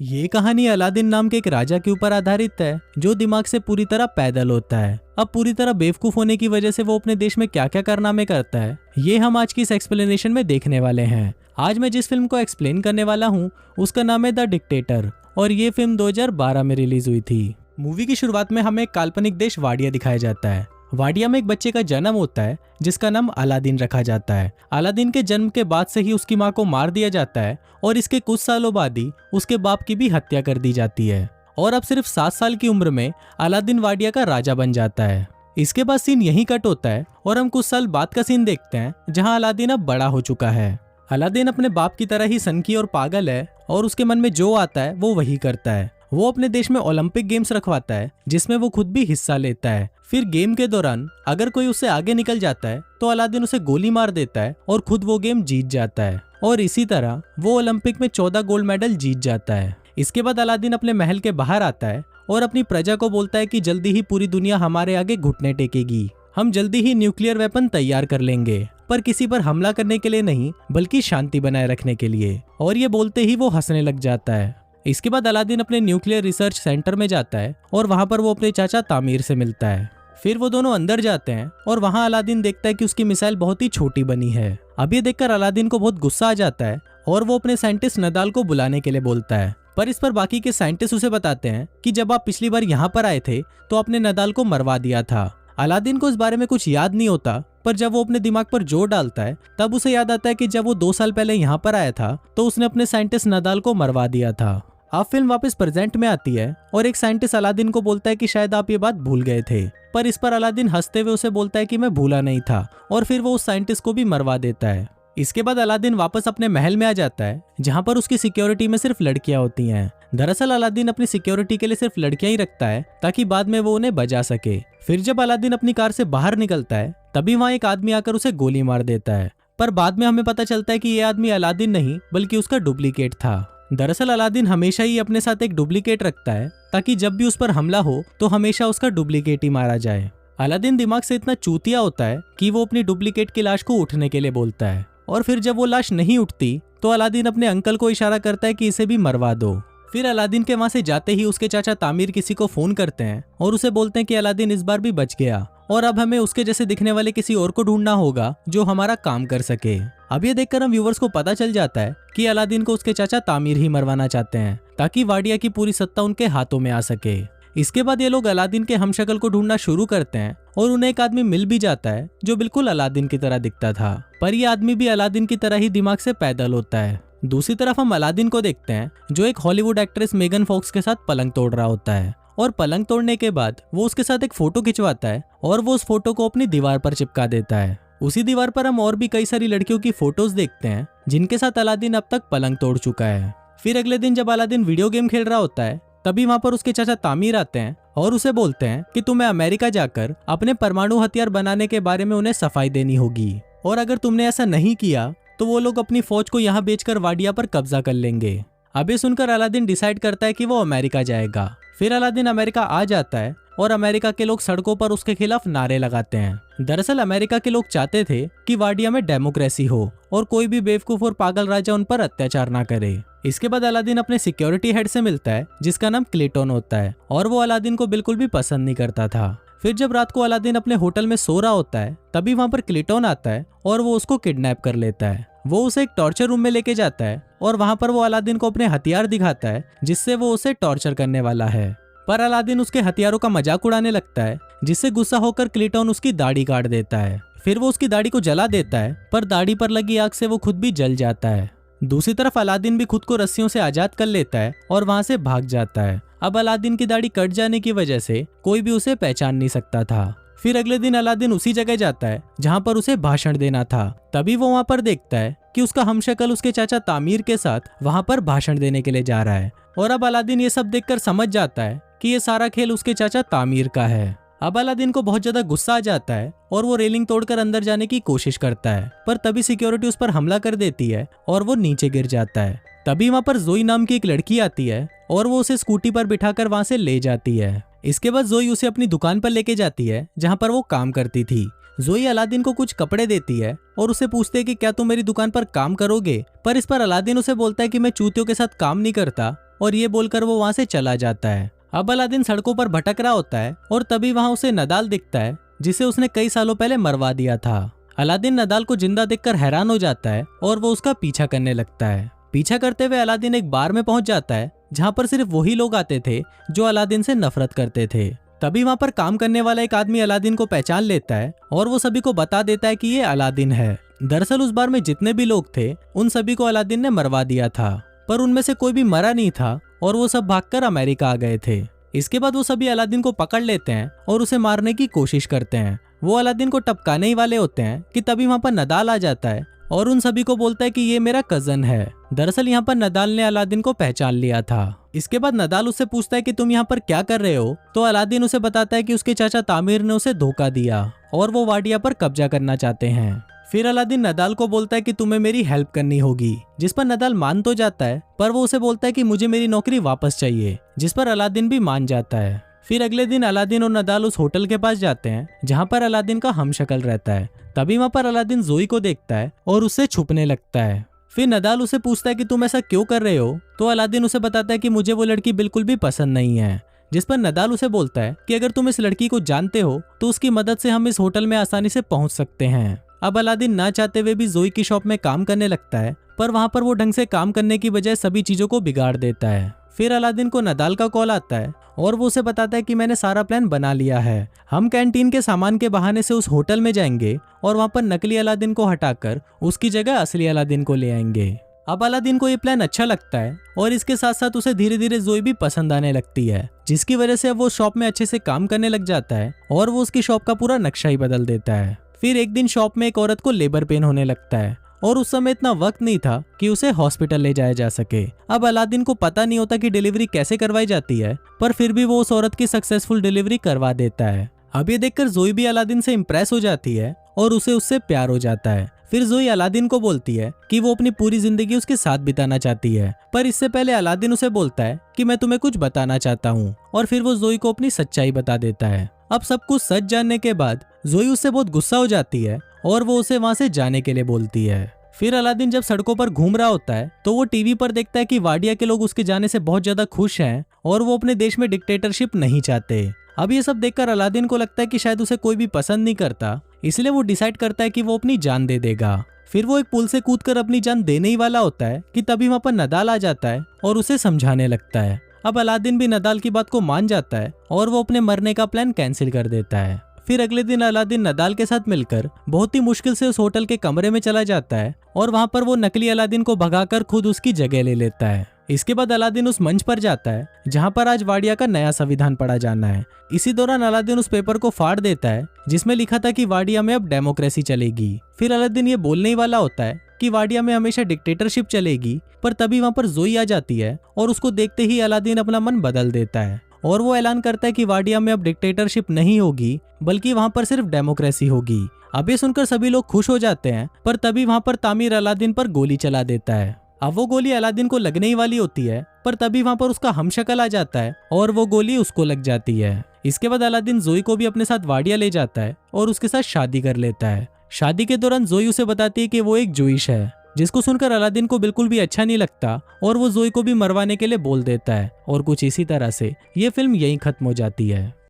ये कहानी अलादीन नाम के एक राजा के ऊपर आधारित है जो दिमाग से पूरी तरह पैदल होता है। अब पूरी तरह बेवकूफ होने की वजह से वो अपने देश में क्या क्या कारनामे करता है ये हम आज की इस एक्सप्लेनेशन में देखने वाले हैं। आज मैं जिस फिल्म को एक्सप्लेन करने वाला हूँ उसका नाम है द डिक्टेटर और ये फिल्म 2012 में रिलीज हुई थी। मूवी की शुरुआत में हमें एक काल्पनिक देश वाडिया दिखाया जाता है। वाडिया में एक बच्चे का जन्म होता है जिसका नाम अलादीन रखा जाता है। अलादीन के जन्म के बाद से ही उसकी मां को मार दिया जाता है और इसके कुछ सालों बाद ही उसके बाप की भी हत्या कर दी जाती है और अब सिर्फ 7 साल की उम्र में अलादीन वाडिया का राजा बन जाता है। इसके बाद सीन यहीं कट होता है और हम कुछ साल बाद का सीन देखते हैं जहाँ अलादीन अब बड़ा हो चुका है। अलादीन अपने बाप की तरह ही सनकी और पागल है और उसके मन में जो आता है वो वही करता है। वो अपने देश में ओलंपिक गेम्स रखवाता है जिसमें वो खुद भी हिस्सा लेता है। फिर गेम के दौरान अगर कोई उससे आगे निकल जाता है तो अलादीन उसे गोली मार देता है और खुद वो गेम जीत जाता है और इसी तरह वो ओलंपिक में 14 गोल्ड मेडल जीत जाता है। इसके बाद अलादीन अपने महल के बाहर आता है और अपनी प्रजा को बोलता है कि जल्दी ही पूरी दुनिया हमारे आगे घुटने टेकेगी। हम जल्दी ही न्यूक्लियर वेपन तैयार कर लेंगे, पर किसी पर हमला करने के लिए नहीं बल्कि शांति बनाए रखने के लिए। और ये बोलते ही वो हंसने लग जाता है। इसके बाद अलादीन अपने न्यूक्लियर रिसर्च सेंटर में जाता है और वहां पर वो अपने चाचा तामीर से मिलता है। फिर वो दोनों अंदर जाते हैं और वहां अलादीन देखता है कि उसकी मिसाइल बहुत ही छोटी बनी है। अब ये देखकर अलादीन को बहुत गुस्सा आ जाता है और वो अपने साइंटिस्ट नदाल को बुलाने के लिए बोलता है। पर इस पर बाकी के साइंटिस्ट उसे बताते हैं कि जब आप पिछली बार यहाँ पर आए थे तो आपने नदाल को मरवा दिया था। अलादीन को इस बारे में कुछ याद नहीं होता, पर जब वो अपने दिमाग पर जोर डालता है तब उसे याद आता है कि जब वो 2 साल पहले यहाँ पर आया था तो उसने अपने साइंटिस्ट नदाल को मरवा दिया था। अब फिल्म वापस प्रेजेंट में आती है और एक साइंटिस्ट अलादीन को बोलता है कि शायद आप ये बात भूल गए थे, पर इस पर अलादीन हंसते हुए उसे बोलता है कि मैं भूला नहीं था और फिर वो उस साइंटिस्ट को भी मरवा देता है। इसके बाद अलादीन वापस अपने महल में आ जाता है जहाँ पर उसकी सिक्योरिटी में सिर्फ लड़कियां होती हैं। दरअसल अलादीन अपनी सिक्योरिटी के लिए सिर्फ लड़कियां ही रखता है ताकि बाद में वो उन्हें बचा सके। फिर जब अलादीन अपनी कार से बाहर निकलता है तभी वहाँ एक आदमी आकर उसे गोली मार देता है, पर बाद में हमें पता चलता है कि ये आदमी अलादीन नहीं बल्कि उसका डुप्लीकेट था। दरअसल अलादीन हमेशा ही अपने साथ एक डुप्लीकेट रखता है ताकि जब भी उस पर हमला हो तो हमेशा उसका डुप्लीकेट ही मारा जाए। अलादीन दिमाग से इतना चूतिया होता है कि वो अपनी डुप्लीकेट की लाश को उठने के लिए बोलता है और फिर जब वो लाश नहीं उठती तो अलादीन अपने अंकल को इशारा करता है कि इसे भी मरवा दो। फिर अलादीन के वहां से जाते ही उसके चाचा तामीर किसी को फोन करते हैं और उसे बोलते हैं कि अलादीन इस बार भी बच गया और अब हमें उसके जैसे दिखने वाले किसी और को ढूंढना होगा जो हमारा काम कर सके। अब ये देखकर हम व्यूवर्स को पता चल जाता है कि अलादीन को उसके चाचा तामीर ही मरवाना चाहते हैं ताकि वाडिया की पूरी सत्ता उनके हाथों में आ सके। इसके बाद ये लोग अलादीन के हमशक्ल को ढूंढना शुरू करते हैं और उन्हें एक आदमी मिल भी जाता है जो बिल्कुल अलादीन की तरह दिखता था, पर यह आदमी भी अलादीन की तरह ही दिमाग से पैदल होता है। दूसरी तरफ हम अलादीन को देखते हैं जो एक हॉलीवुड एक्ट्रेस मेगन फॉक्स के साथ पलंग तोड़ रहा होता है और पलंग तोड़ने के बाद वो उसके साथ एक फोटो खिंचवाता है और वो उस फोटो को अपनी दीवार पर चिपका देता है। उसी दीवार पर हम और भी कई सारी लड़कियों की फोटोज देखते हैं जिनके साथ अलादीन अब तक पलंग तोड़ चुका है। फिर अगले दिन जब अलादीन वीडियो गेम खेल रहा होता है तभी वहाँ पर उसके चाचा तामीर आते हैं और उसे बोलते हैं कि तुम्हें अमेरिका जाकर अपने परमाणु हथियार बनाने के बारे में उन्हें सफाई देनी होगी और अगर तुमने ऐसा नहीं किया तो वो लोग अपनी फौज को यहाँ बेचकर वाडिया पर कब्जा कर लेंगे। अब ये सुनकर अलादीन डिसाइड करता है कि वो अमेरिका जाएगा। फिर अलादीन अमेरिका आ जाता है और अमेरिका के लोग सड़कों पर उसके खिलाफ नारे लगाते हैं। दरअसल अमेरिका के लोग चाहते थे कि वाडिया में डेमोक्रेसी हो और कोई भी बेवकूफ और पागल राजा उन पर अत्याचार ना करे। इसके बाद अलादीन अपने सिक्योरिटी हेड से मिलता है जिसका नाम क्लेटन होता है और वो अलादीन को बिल्कुल भी पसंद नहीं करता था। फिर जब रात को अलादीन अपने होटल में सो रहा होता है तभी वहाँ पर क्लेटन आता है और वो उसको किडनैप कर लेता है। वो उसे एक टॉर्चर रूम में लेके जाता है और वहाँ पर वो अलादीन को अपने हथियार दिखाता है जिससे वो उसे टॉर्चर करने वाला है, पर अलादीन उसके हथियारों का मजाक उड़ाने लगता है जिससे गुस्सा होकर क्लेटन उसकी दाढ़ी काट देता है। फिर वो उसकी दाढ़ी को जला देता है पर दाढ़ी पर लगी आग से वो खुद भी जल जाता है। दूसरी तरफ अलादीन भी खुद को रस्सियों से आजाद कर लेता है और वहां से भाग जाता है। अब अलादीन की दाढ़ी कट जाने की वजह से कोई भी उसे पहचान नहीं सकता था। फिर अगले दिन अलादीन उसी जगह जाता है जहाँ पर उसे भाषण देना था। तभी वो वहाँ पर देखता है कि उसका हमशक्ल उसके चाचा तामीर के साथ वहाँ पर भाषण देने के लिए जा रहा है और अब अलादीन ये सब देखकर समझ जाता है कि ये सारा खेल उसके चाचा तामीर का है। अब अलादीन को बहुत ज्यादा गुस्सा आ जाता है और वो रेलिंग तोड़कर अंदर जाने की कोशिश करता है, पर तभी सिक्योरिटी उस पर हमला कर देती है और वो नीचे गिर जाता है। तभी वहाँ पर जोई नाम की एक लड़की आती है और वो उसे स्कूटी पर बिठाकर वहाँ से ले जाती है। इसके बाद जोई उसे अपनी दुकान पर लेके जाती है जहाँ पर वो काम करती थी। जोई अलादीन को कुछ कपड़े देती है और उसे पूछते है कि क्या तुम मेरी दुकान पर काम करोगे, पर इस पर अलादीन उसे बोलता है कि मैं चूतियों के साथ काम नहीं करता और ये बोलकर वो वहाँ से चला जाता है। अब अलादीन सड़कों पर भटक रहा होता है और तभी वहाँ उसे नदाल दिखता है, जिसे उसने कई सालों पहले मरवा दिया था। अलादीन नदाल को जिंदा देखकर हैरान हो जाता है और वो उसका पीछा करने लगता है। पीछा करते हुए अलादीन एक बार में पहुंच जाता है जहाँ पर सिर्फ वही लोग आते थे जो अलादीन से नफरत करते थे। तभी वहाँ पर काम करने वाला एक आदमी अलादीन को पहचान लेता है और वो सभी को बता देता है कि ये अलादीन है। दरअसल उस बार में जितने भी लोग थे उन सभी को अलादीन ने मरवा दिया था, पर उनमें से कोई भी मरा नहीं था और वो सब भागकर अमेरिका आ गए थे। इसके बाद वो सभी अलादीन को पकड़ लेते हैं और उसे मारने की कोशिश करते हैं। वो अलादीन को टपकाने ही वाले होते हैं कि तभी वहाँ पर नदाल आ जाता है और उन सभी को बोलता है कि ये मेरा कजन है। दरअसल यहाँ पर नदाल ने अलादीन को पहचान लिया था। इसके बाद नदाल उससे पूछता है कि तुम यहाँ पर क्या कर रहे हो, तो अलादीन उसे बताता है कि उसके चाचा तामिर ने उसे धोखा दिया और वो वाडिया पर कब्जा करना चाहते हैं। फिर अलादीन नदाल को बोलता है कि तुम्हें मेरी हेल्प करनी होगी, जिस पर नदाल मान तो जाता है, पर वो उसे बोलता है कि मुझे मेरी नौकरी वापस चाहिए, जिस पर अलादीन भी मान जाता है। फिर अगले दिन अलादीन और नदाल उस होटल के पास जाते हैं जहाँ पर अलादीन का हमशक्ल रहता है। तभी वहाँ पर अलादीन जोई को देखता है और उससे छुपने लगता है। फिर नदाल उसे पूछता है कि तुम ऐसा क्यों कर रहे हो, तो अलादीन उसे बताता है कि मुझे वो लड़की बिल्कुल भी पसंद नहीं है, जिस पर नदाल उसे बोलता है कि अगर तुम इस लड़की को जानते हो तो उसकी मदद से हम इस होटल में आसानी से पहुंच सकते हैं। अब अलादीन ना चाहते हुए भी जोई की शॉप में काम करने लगता है, पर वहाँ पर वो ढंग से काम करने की बजाय सभी चीजों को बिगाड़ देता है। फिर अलादीन को नदाल का कॉल आता है और वो उसे बताता है कि मैंने सारा प्लान बना लिया है। हम कैंटीन के सामान के बहाने से उस होटल में जाएंगे और वहाँ पर नकली अलादीन को हटाकर उसकी जगह असली अलादीन को ले आएंगे। अब अलादीन को ये प्लान अच्छा लगता है और इसके साथ साथ उसे धीरे धीरे जोई भी पसंद आने लगती है, जिसकी वजह से वो शॉप में अच्छे से काम करने लग जाता है और वो उसकी शॉप का पूरा नक्शा ही बदल देता है। फिर एक दिन शॉप में एक औरत को लेबर पेन होने लगता है और उस समय इतना वक्त नहीं था कि उसे हॉस्पिटल ले जाया जा सके। अब अलादीन को पता नहीं होता कि डिलीवरी कैसे करवाई जाती है, पर फिर भी वो उस औरत की सक्सेसफुल डिलीवरी करवा देता है। अब ये देखकर जोई भी अलादीन से इम्प्रेस हो जाती है और उसे उससे प्यार हो जाता है। फिर जोई अलादीन को बोलती है कि वो अपनी पूरी जिंदगी उसके साथ बिताना चाहती है, पर इससे पहले अलादीन उसे बोलता है कि मैं तुम्हें कुछ बताना चाहता हूँ, और फिर वो जोई को अपनी सच्चाई बता देता है। अब सब कुछ सच जानने के बाद जोई उससे बहुत गुस्सा हो जाती है और वो उसे वहां से जाने के लिए बोलती है। फिर अलादीन जब सड़कों पर घूम रहा होता है तो वो टीवी पर देखता है कि वाडिया के लोग उसके जाने से बहुत ज्यादा खुश हैं और वो अपने देश में डिक्टेटरशिप नहीं चाहते। अब ये सब देखकर अलादीन को लगता है कि शायद उसे कोई भी पसंद नहीं करता, इसलिए वो डिसाइड करता है कि वो अपनी जान दे देगा। फिर वो एक पुल से कूदकर अपनी जान देने ही वाला होता है कि तभी वहाँ पर नदाल आ जाता है और उसे समझाने लगता है। अब अलादीन भी नदाल की बात को मान जाता है और वो अपने मरने का प्लान कैंसिल कर देता है। फिर अगले दिन अलादीन नदाल के साथ मिलकर बहुत ही मुश्किल से उस होटल के कमरे में चला जाता है और वहाँ पर वो नकली अलादीन को भगाकर खुद उसकी जगह ले लेता है। इसके बाद अलादीन उस मंच पर जाता है जहाँ पर आज वाडिया का नया संविधान पढ़ा जाना है। इसी दौरान अलादीन उस पेपर को फाड़ देता है जिसमें लिखा था कि वाडिया में अब डेमोक्रेसी चलेगी। फिर अलादीन ये बोलने ही वाला होता है कि वाडिया में हमेशा डिक्टेटरशिप चलेगी, पर तभी वहाँ पर जोई आ जाती है और उसको देखते ही अलादीन अपना मन बदल देता है और वो ऐलान करता है कि वाडिया में अब डिक्टेटरशिप नहीं होगी, बल्कि वहाँ पर सिर्फ डेमोक्रेसी होगी। अब ये सुनकर सभी लोग खुश हो जाते हैं, पर तभी वहाँ पर तामिर अलादीन पर गोली चला देता है। अब वो गोली अलादीन को लगने ही वाली होती है, पर तभी वहाँ पर उसका हमशक्ल आ जाता है और वो गोली उसको लग जाती है। इसके बाद अलादीन जोई को भी अपने साथ वाडिया ले जाता है और उसके साथ शादी कर लेता है। शादी के दौरान जोई उसे बताती है कि वो एक जूइश है, जिसको सुनकर अलादीन को बिल्कुल भी अच्छा नहीं लगता और वो जोई को भी मरवाने के लिए बोल देता है। और कुछ इसी तरह से ये फिल्म यहीं खत्म हो जाती है।